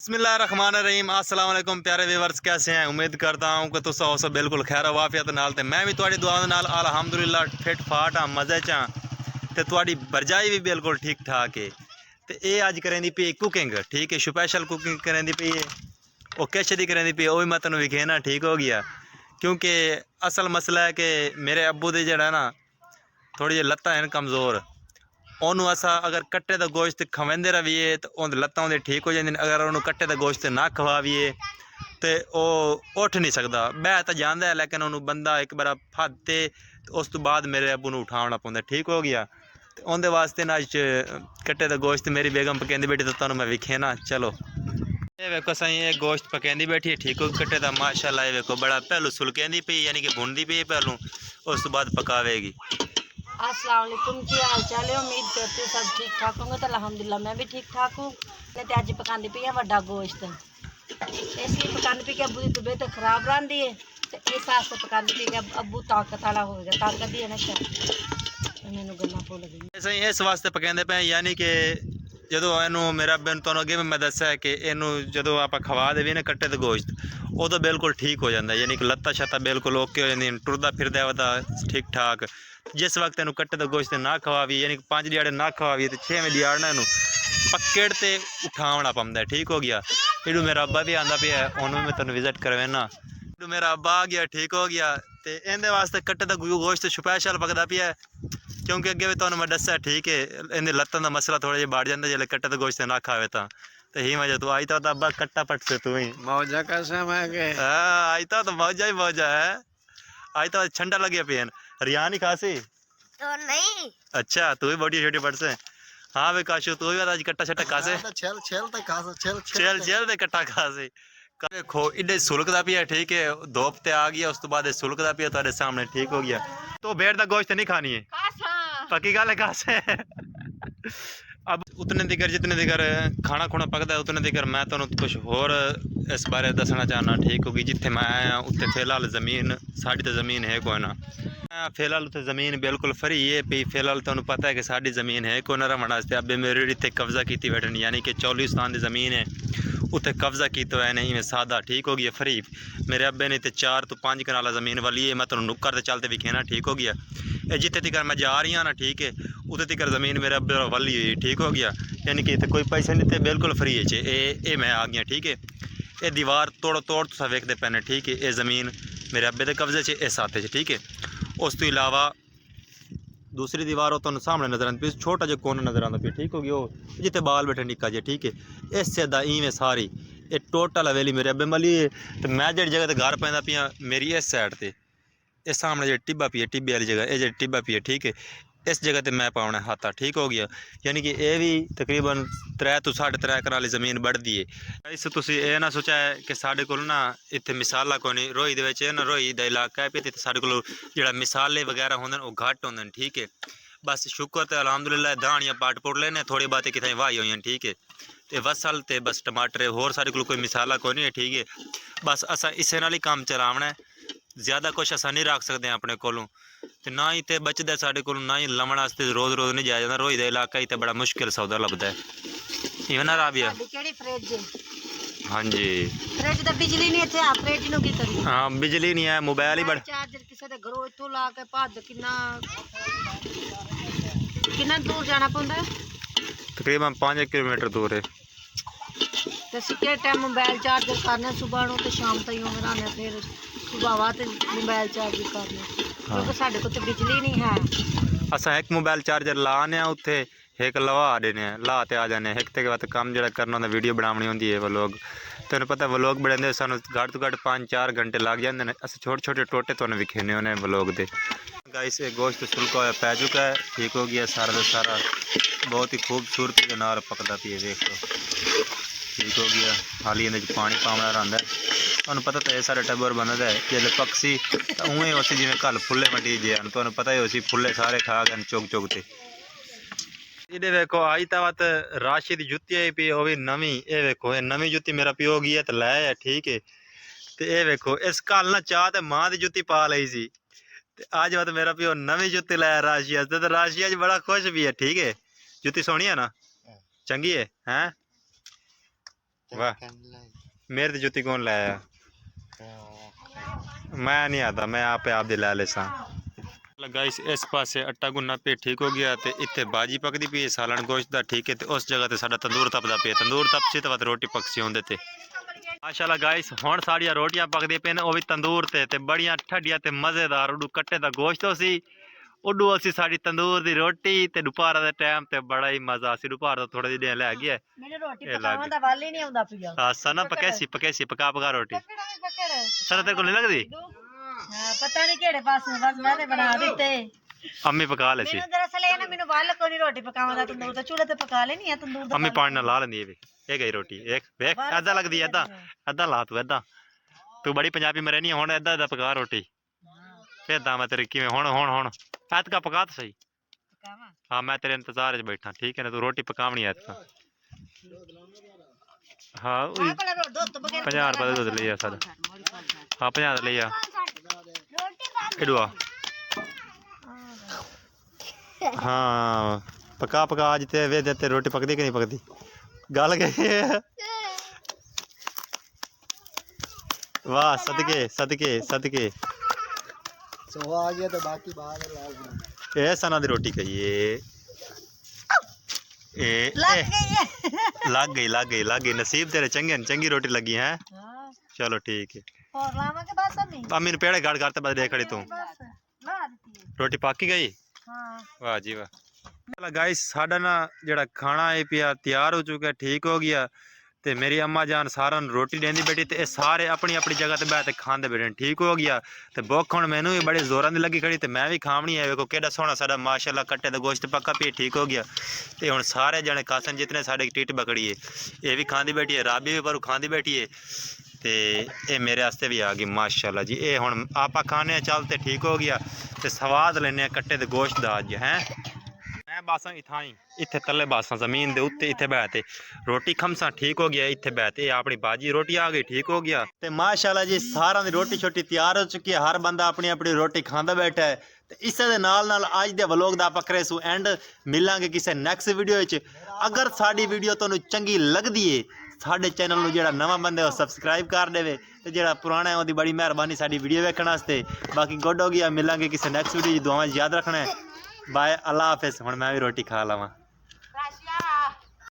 बिस्मिल्लाहिर्रहमानिर्रहीम अस्सलाम वालेकुम प्यारे व्यूअर्स, कैसे हैं? उम्मीद करता हूँ कि तुम सब बिल्कुल खैर वाफियत नाल ते मैं भी तुहाडी दुआ दे नाल अल्हम्दुलिल्लाह फिट फाट हाँ, मज़े च हाँ ते तुहाडी भरजाई भी बिल्कुल ठीक ठाक है। ते ये अज करेंदी पई कुकिंग, ठीक है, स्पैशल कुकिंग करेंदी पई है। वो किश दी करेंदी पई वो भी मैं तैनूं विखेना, ठीक हो गया। क्योंकि असल मसला है कि मेरे अब्बू दे जेहड़ा ना थोड़ी जी लत्तां हैं कमज़ोर, ਉਹਨੂੰ असा अगर कट्टे का गोश्त खवेंदे रहिए तो उन लत्तां उहदी ठीक हो जांदियां। अगर उन्होंने कट्टे का गोश्त ना खवावीए तो वह उठ नहीं सकता। बह तो जाता है लेकिन उन्होंने बंदा एक बार फदते उस तो बाद मेरे अब्बू नूं उठाना पौंदा, ठीक हो गया। तो उनके वास्ते ना कट्टे का गोश्त मेरी बेगम पकांदी बैठी तो तुहानूं मैं विखे ना। चलो ये वेखो सही, ये गोश्त पकांदी बैठी है, ठीक हो कट्टे का माशाल्लाह। ये वेखो बड़ा पहलू सुलकेंदी पई यानी कि भुनदी पई पहलू, उस तो बाद पकावेगी। अस्सलाम वालेकुम, की हाल चाल है? उम्मीद करती हूँ सब ठीक ठाक होंगे। तो अल्हम्दुलिल्लाह मैं भी ठीक ठाक हूँ। तो अज पकाती पई वड्डा गोश्त, इसलिए पकाती पई कि अब्बू की तबीयत खराब रही है। तो इस वास्ते पकाती पई कि अब्बू ताकत वाला होगा, ताकत ही है ना शायद मैनू गल्लां भुल गई। सही इस वास्ते पकाते पे यानी कि जो इनू मेरा बेन तुहानूं अगे भी मैं दस्या है कि इनू जो आप खवा देवी ना कट्टे का गोश्त उदो बिल्कुल ठीक हो जाता है, यानी कि लत्तां शत्तां बिल्कुल ओके हो जांदियां, टुरदा फिरदा वदा ठीक ठाक। जिस वक्त इनू कट्टे का गोश्त ना खवावी यानी कि 5 दिहाड़े ना खवावी तो 6वें दिहाड़ ना इनू पक्केड़ ते उठावना पौंदा है, ठीक हो गया। इडू मेरा अब्बा भी आंदा पिया, उन्होंने मैं तेन विजिट करवाना। इडू मेरा अब्बा आ गया, ठीक हो गया। तो इहदे वास्ते कट्टे का गोश्त स्पैशल पकदा पिया, क्योंकि अगे भी तुहानूं मैं दस्या, ठीक है, इन्हें लत्तां का मसला थोड़ा जिहा बढ़ जाता जो कट्टे का गोश्त ना खावे तो ही वजह तू आई तो अब्बा कट्टा पट से तू ही मौजा कसम है के आई तो मौजा ही मौजा है। आई तो ठंडा लगे पेन रियान ही खासी तो नहीं। अच्छा तू भी बड़ी छोटी पट से। हाँ वे काशू तू भी आज कट्टा छट्टा खासे छेल छेल ते खा छेल चल चल दे कट्टा खासे। देखो इडे सुलकदा पिया, ठीक है, धोप ते आ गया उस तो बाद सुलकदा पिया तुहाडे सामने, ठीक हो गया। तो भेड़ का गोश्त नहीं खानी है, पक्की गल है खासे। अब उतने दिगर जितने दिगर खाना खुना पकता है उतने दिगर मैं तुहानूं कुछ होर इस बारे दसना चाहना, ठीक होगी। जिथे मैं आया उत्थे फिलहाल ज़मीन साड़ी तो ज़मीन है कोई ना, फिलहाल उत्थे ज़मीन बिल्कुल फ्री है पी। फिलहाल तुहानूं पता है कि साड़ी ज़मीन है कोई ना रवण वास्ते। अबे मेरे इत्थे कब्जा की बैठन यानी कि चौलिस्तान की ज़मीन है, उत्थे कब्जा किया है नहीं में सादा, ठीक हो गया, फ्री। मेरे अब्बे ने तो 4 तो 5 कनाला ज़मीन वाली है। मैं तुहानूं नुक्कर ते चलते विखेना, ठीक हो गया। ये जिथे तक मैं जा रही हाँ ना, ठीक है, उतने तक ज़मीन मेरे अब्बे वाली हुई, ठीक हो गया। यानी कि इतने कोई पैसे नहीं थे, बिल्कुल फ्री है। ये मैं आ गया, ठीक है। ये दीवार तोड़ तोड़ तुस वेखते पैने, ठीक है। ये ज़मीन मेरे अब्बे के कब्जे च, इस हाथ च, ठीक है। उस तो इलावा दूसरी दीवार वो तुहानूं सामने नज़र आती, छोटा जो कोना नज़र आता पे, ठीक हो गया। वो जिते बाल बैठे निक्का जे, ठीक है। इस सीधा इवें सारी ये टोटल हवेली मेरे अब्बे वाली है। तो मैं जी जगह ते घर पैंदा पिया मेरी इस साइड ते, इस सामने जो टिब्बा पी है, टिब्बे वाली जगह, ये जो टिब्बा पी है, ठीक है, इस जगह ते मैं पाउना हाथा, ठीक हो गया। यानी कि ये भी तकरीबन 3 तो 3.5 कनाल ज़मीन बढ़ती है। इस तुसीं ये ना सोचा है कि साढ़े कोल ना इत्थे मिसाला कोई नहीं, रोही दे विच ना रोही दा इलाका है, ते साढ़े कोल जिहड़ा मिसाले वगैरह होंदे वो घट होंदे, ठीक है। बस शुक्र ते अलहमदुलिल्लाह धानियां पट पुट लेने थोड़ी बातें कितें वाही होई, ठीक है। ते वसल ते बस टमाटर होर साढ़े कोल कोई मिसाला कोई नहीं है, ठीक है। बस असा इसे नाल ही काम चलावना है, ज़्यादा कुछ असा नहीं रख सकते अपने कोलों। तो ना ही तो बचता साढ़े को, ना ही लवण वास्ते रोज़ रोज़ नहीं जाया जाता। रोज़ का इलाका ही तो बड़ा मुश्किल सौदा लगता है, इवें ना राबिया। हाँ जी फ्रिज तो बिजली नहीं इत्थे, फ्रिज नूं की करिए? हाँ बिजली नहीं है, मोबाइल ही बड़ा चार्जर किसी के घरों इत्थों ला के भद कितना दूर जाना पौंदा है? तकरीबन 5 किलोमीटर दूर है। तो असीं किस टाइम मोबाइल चार्जर करने, सुबह नूं ते शाम ताईं उवें रखने, फिर सुबह वा ते मोबाइल चार्जर करने, क्योंकि साढ़े कोल तो बिजली नहीं है। असा एक मोबाइल चार्जर लाने उत्थे एक लवा देने ला ते आ जाने, एक ते बाद काम जो करना होंदा, वीडियो बनानी होंदी है, व्लॉग तेन पता व्लॉग बनाते सानू घट तो घट 5-4 घंटे लग जाते हैं। अस छोटे छोटे टोटे तुहानूं विखेने होने व्लॉग दे। गाइस ये गोश्त सुलका होया पै चुका है, ठीक हो गया सारा का सारा, बहुत ही खूबसूरती के नाल पकदा पिए, देख लो, ठीक हो गया। हाली इहदे च पानी पावना रहिंदा है। तुहानूं पता तो है सारे टब्बर बनदा है जिसले पक्षी तो उवें उसी जिवें कल फुल्ले मंडी जे हैं, तुहानूं पता ही उसी फुल्ले सारे खा गए चुग चुग ते। इधे देखो आई तवत राशि की जुत्ती आई पी, वो भी नवी। ये देखो ये नवी जुत्ती मेरा प्यो गई है तो लै है, ठीक है। तो ये देखो इस कल ना चाह तो माँ की जुत्ती पा ली सी, अज मत मेरा प्यो नवी जुत्ती लाया राशि आस्ते, तो राशि अज बड़ा खुश भी है, ठीक है। जुत्ती सोहनी है ना, चंगी है, हैं? वाह मेरे तो जुत्ती कौन लाया मैं नहीं आता मैं आपे आप दे लै लेसा गाइस इस पासे आटा गुन्ना पे ठीक हो गया ते इत्थे बाजी पकदी पई सालन गोश्त दा ठीक है ते उस जगह ते साडा तंदूर तपदा पे तंदूर तपसी ते रोटी पकसी होंदे ते माशाल्लाह गाइस हुण साड़ियां रोटियां पकदी पे ने ओ भी तंदूर ते बड़ियां ठड्डियां ते मजेदार उडू कट्टे दा गोश्त होसी उडू असी साड़ी तंदूर दी रोटी ते दोपहर दे टाइम ते बड़ा ही मजा आसी दोपहर दा थोड़ा जिहा लै गया मैंने रोटी पकावन दा वाल ही नहीं आउंदा पिया हां सना पकैसी पका रोटी सना तेरे को नहीं लगदी हां पता नहीं केड़े पासे बस मैंने बना दिते अम्मी पका ले सी मैंने दरअसल ये ना मैंने वाल को नहीं रोटी पकावन दा तंदूर दा चूल्हे ते पका लेनी है तंदूर दा अम्मी पानी ना ला लेंदी ये गई रोटी देख देख ऐदा लगदी ऐदा ऐदा ला तू ऐदा तू बड़ी पंजाबी में रहनी हुण ऐदा ऐदा पका रोटी फिर दा मैं तेरे किवें हुण ऐत का पका तो सही पकावा हां मैं तेरे इंतजार च बैठा ठीक है ना तू रोटी पकावनी ऐत का हाँ 50 रुपए दूध लिया सर हाँ 50 लिया इडुआ हाँ पका आज ते वे देते रोटी पकदी कि नहीं पकदी गल गई वाह सदके सो आ गया तो बाकी बाहर लाल ए सना दी रोटी कहिए लग गई नसीब तेरे चंगी रोटी लगी है चलो ठीक है और लावा के बाद सब नहीं अम्मी ने पेड़े गाड़ करते बाद देख खड़ी तू ला दी रोटी पक गई हां वाह जी वाह चलो गाइस साडा ना जेड़ा खाना है पिया तैयार हो चुका ठीक हो गया ते मेरी अम्मा जान सारा रोटी देंदी बेटी ते सारे अपनी अपनी जगह ते बैठ खांदे बैठे ठीक हो गया ते भुख हुण मैनू भी बड़े जोरां दी लगी खड़ी ते मैं भी खावनी है देखो केड़ा सोहना साडा माशाल्लाह कट्टे दा गोश्त पक्का पी ठीक हो गया ते हुण सारे जने खासन जितने साडे टिट बकड़ी है ये भी खांदी बैठी है राबी भी पर खांदी बैठी है ते ये मेरे वास्ते भी आ गई माशाल्लाह जी ये हुण आपा खाने चल ते ठीक हो गया ते स्वाद लेने कट्टे दे गोश्त दा अज हैं मैं बासा इथाई इत्थे तले बासा जमीन दे उत्ते इत्थे बैठे रोटी खमसा ठीक हो गया इत्थे बैठे अपनी बाजी रोटी आ गई ठीक हो गया ते माशाल्लाह जी सारा दी रोटी छोटी तैयार हो चुकी है हर बंदा अपनी अपनी रोटी खांदा बैठा है ते इसे दे नाल अज दे व्लॉग दा पकरे सु एंड मिलांगे किसी नैक्सट वीडियो विच अगर साडी वीडियो तुहानू चंगी लगदी है साडे चैनल नू जेड़ा नवा बंदा है सब्सक्राइब कर देवे ते जेड़ा पुराना है ओदी बड़ी मेहरबानी साडी वीडियो वेखण वास्ते बाकी गुड हो गया मिलांगे किसी नैक्सट वीडियो दुआवां याद रखना है बाय अल्लाह हाफिज़ हुण मैं भी रोटी खा लवां।